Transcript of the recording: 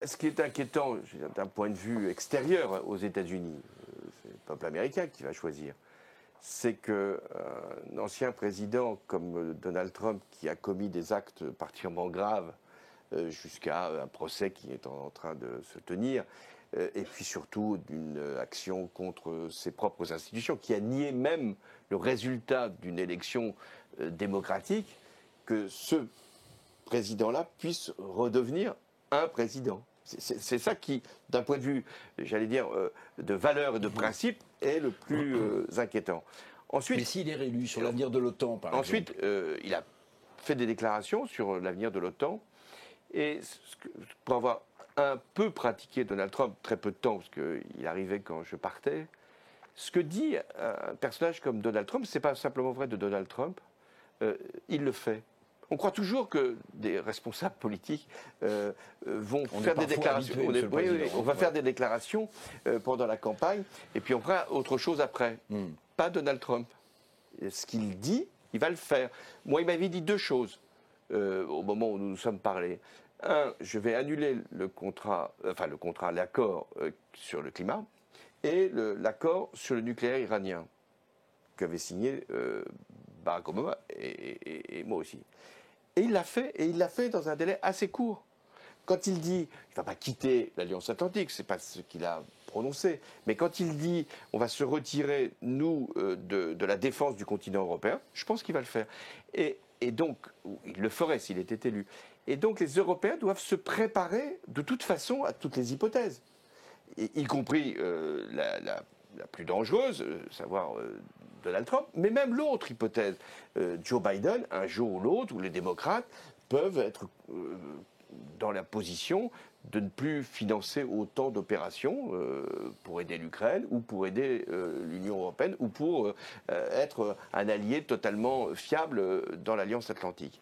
Ce qui est inquiétant d'un point de vue extérieur aux États-Unis, c'est le peuple américain qui va choisir, c'est qu'un ancien président comme Donald Trump, qui a commis des actes particulièrement graves, jusqu'à un procès qui est en train de se tenir, et puis surtout d'une action contre ses propres institutions, qui a nié même le résultat d'une élection démocratique, que ce président-là puisse redevenir un président. C'est ça qui, d'un point de vue, j'allais dire, de valeur et de principe, est le plus inquiétant. Ensuite, mais s'il est réélu sur l'avenir de l'OTAN, par exemple. Ensuite, il a fait des déclarations sur l'avenir de l'OTAN. Et pour avoir un peu pratiqué Donald Trump, très peu de temps, parce qu'il arrivait quand je partais, ce que dit un personnage comme Donald Trump, c'est pas simplement vrai de Donald Trump, il le fait. On croit toujours que des responsables politiques vont faire des déclarations. On va faire des déclarations pendant la campagne, et puis on fera autre chose après. Pas Donald Trump. Et ce qu'il dit, il va le faire. Moi, il m'avait dit deux choses au moment où nous nous sommes parlé. Un, je vais annuler l'accord sur le climat et l'accord sur le nucléaire iranien qu'avait signé Barack Obama et moi aussi. Et il l'a fait dans un délai assez court. Quand il dit, il ne va pas quitter l'Alliance Atlantique, c'est pas ce qu'il a prononcé, mais quand il dit, on va se retirer, nous, de la défense du continent européen, je pense qu'il va le faire. Et donc, il le ferait s'il était élu. Et donc, les Européens doivent se préparer de toute façon à toutes les hypothèses, y compris la plus dangereuse, savoir Donald Trump, mais même l'autre hypothèse, Joe Biden, un jour ou l'autre, où les démocrates peuvent être dans la position de ne plus financer autant d'opérations pour aider l'Ukraine ou pour aider l'Union européenne ou pour être un allié totalement fiable dans l'Alliance Atlantique.